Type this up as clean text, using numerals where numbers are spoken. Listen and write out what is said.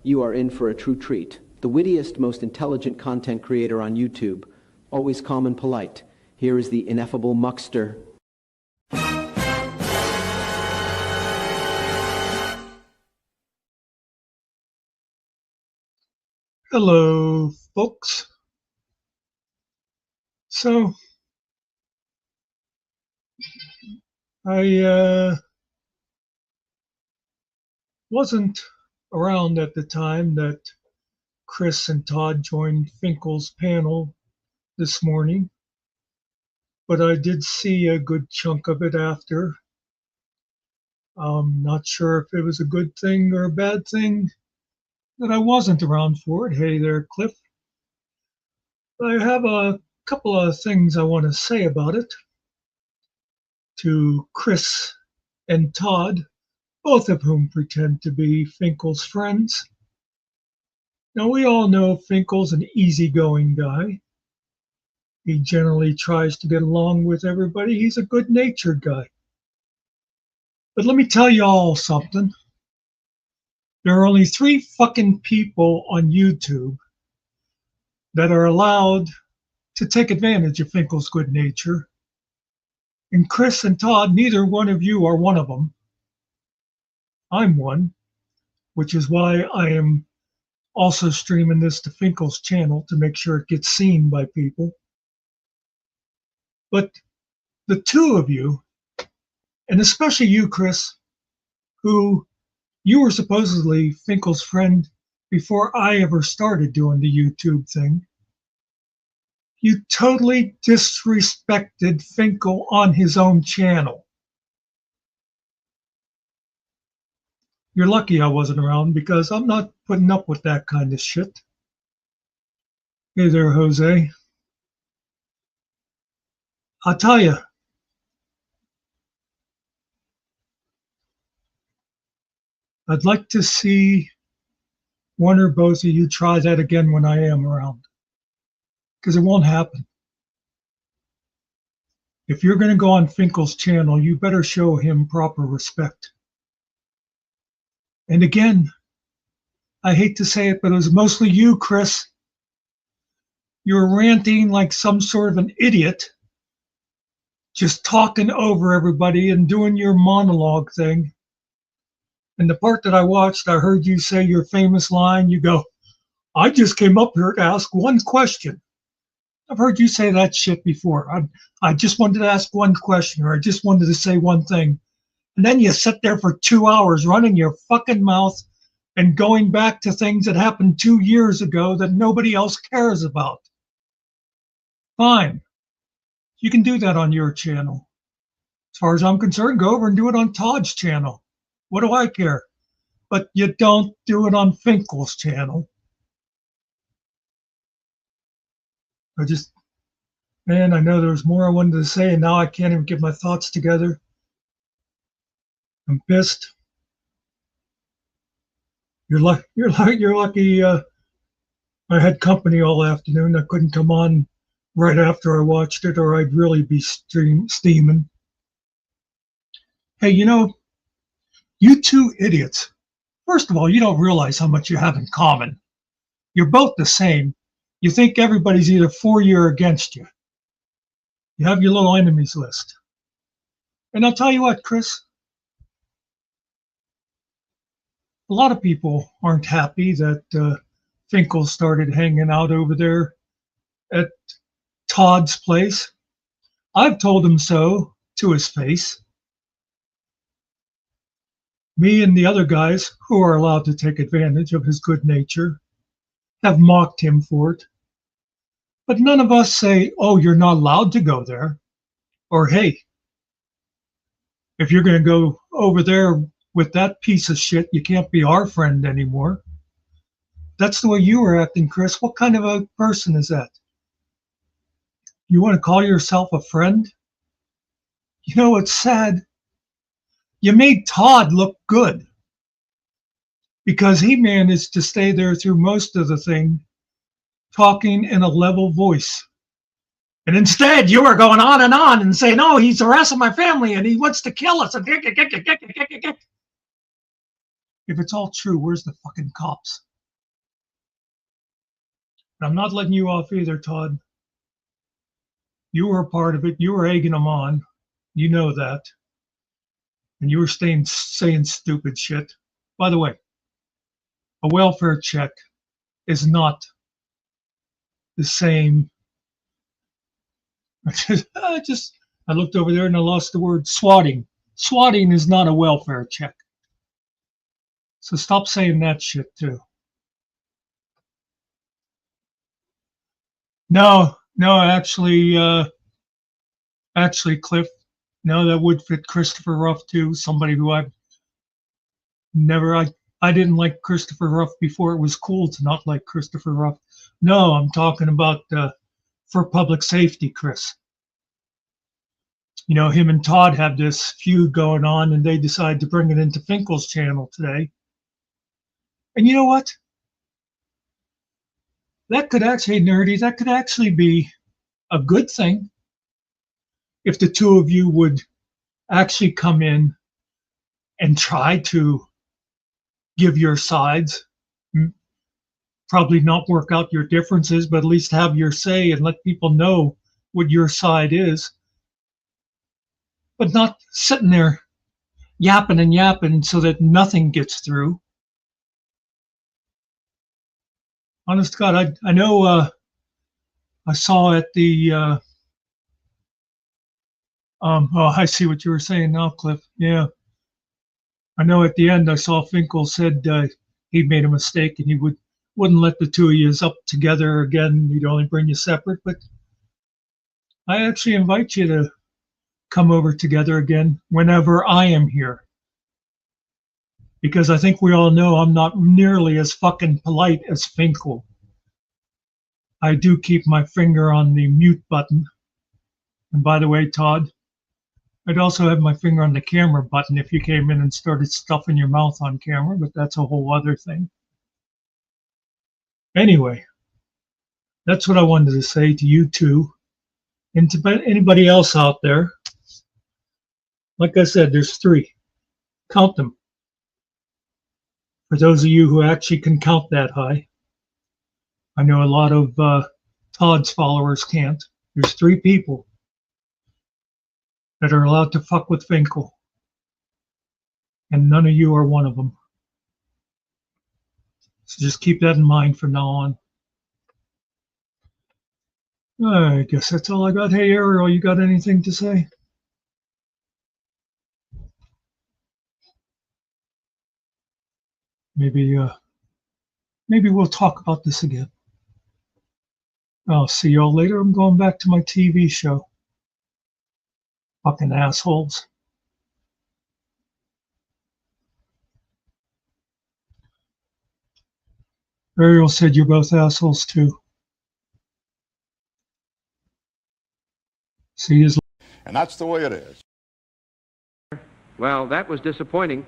You are in for a true treat. The wittiest, most intelligent content creator on YouTube. Always calm and polite. Here is the ineffable Muckster. Hello, folks. So, I wasn't around at the time that Chris and Todd joined Finkel's panel this morning, but I did see a good chunk of it after. I'm not sure if it was a good thing or a bad thing that I wasn't around for it. Hey there, Cliff. I have a couple of things I want to say about it to Chris and Todd, both of whom pretend to be Finkel's friends. Now, we all know Finkel's an easygoing guy. He generally tries to get along with everybody. He's a good-natured guy. But let me tell you all something. There are only 3 fucking people on YouTube that are allowed to take advantage of Finkel's good nature. And Chris and Todd, neither one of you are one of them. I'm one, which is why I am also streaming this to Finkel's channel to make sure it gets seen by people. But the 2 of you, and especially you, Chris, who you were supposedly Finkel's friend before I ever started doing the YouTube thing, you totally disrespected Finkel on his own channel. You're lucky I wasn't around because I'm not putting up with that kind of shit. Hey there, Jose. I'll tell you, I'd like to see one or both of you try that again when I am around, because it won't happen. If you're going to go on Finkel's channel, you better show him proper respect. And again, I hate to say it, but it was mostly you, Chris. You're ranting like some sort of an idiot, just talking over everybody and doing your monologue thing. And the part that I watched, I heard you say your famous line. You go, "I just came up here to ask one question." I've heard you say that shit before. I just wanted to ask one question, or I just wanted to say one thing. And then you sit there for 2 hours running your fucking mouth and going back to things that happened 2 years ago that nobody else cares about. Fine. You can do that on your channel. As far as I'm concerned, go over and do it on Todd's channel. What do I care? But you don't do it on Finkel's channel. Man, I know there was more I wanted to say, and now I can't even get my thoughts together. I'm pissed. You're lucky. I had company all afternoon. I couldn't come on right after I watched it, or I'd really be steaming. Hey, you 2 idiots. First of all, you don't realize how much you have in common. You're both the same. You think everybody's either for you or against you. You have your little enemies list. And I'll tell you what, Chris. A lot of people aren't happy that Finkel started hanging out over there at Todd's place. I've told him so to his face. Me and the other guys who are allowed to take advantage of his good nature have mocked him for it. But none of us say, "Oh, you're not allowed to go there." Or, "Hey, if you're going to go over there with that piece of shit, you can't be our friend anymore." That's the way you were acting, Chris. What kind of a person is that? You want to call yourself a friend? You know, it's sad. You made Todd look good because he managed to stay there through most of the thing, talking in a level voice. And instead, you were going on and saying, "Oh, he's harassing my family and he wants to kill us." If it's all true, where's the fucking cops? I'm not letting you off either, Todd. You were a part of it. You were egging them on. You know that. And you were saying stupid shit. By the way, a welfare check is not the same. I looked over there and I lost the word swatting. Swatting is not a welfare check. So stop saying that shit too. No, actually, Cliff, no, that would fit Christopher Ruff too. Somebody who I've never, I didn't like Christopher Ruff before it was cool to not like Christopher Ruff. No, I'm talking about for public safety, Chris. You know, him and Todd have this feud going on, and they decide to bring it into Finkel's channel today. And you know what? That could actually, nerdy, that could actually be a good thing if the two of you would actually come in and try to give your sides, probably not work out your differences, but at least have your say and let people know what your side is, but not sitting there yapping and yapping so that nothing gets through. Honest to God, I know I saw at the, oh, I see what you were saying now, Cliff. Yeah. I know at the end I saw Finkel said he made a mistake and he wouldn't let the two of you up together again. He'd only bring you separate. But I actually invite you to come over together again whenever I am here. Because I think we all know I'm not nearly as fucking polite as Finkel. I do keep my finger on the mute button. And by the way, Todd, I'd also have my finger on the camera button if you came in and started stuffing your mouth on camera, but that's a whole other thing. Anyway, that's what I wanted to say to you two and to anybody else out there. Like I said, there's 3. Count them. For those of you who actually can count that high. I know a lot of Todd's followers can't. There's 3 people that are allowed to fuck with Finkel. And none of you are one of them. So just keep that in mind from now on. I guess that's all I got. Hey, Ariel, you got anything to say? Maybe we'll talk about this again. I'll see y'all later. I'm going back to my TV show. Fucking assholes. Ariel said you're both assholes too. See you. And that's the way it is. Well, that was disappointing.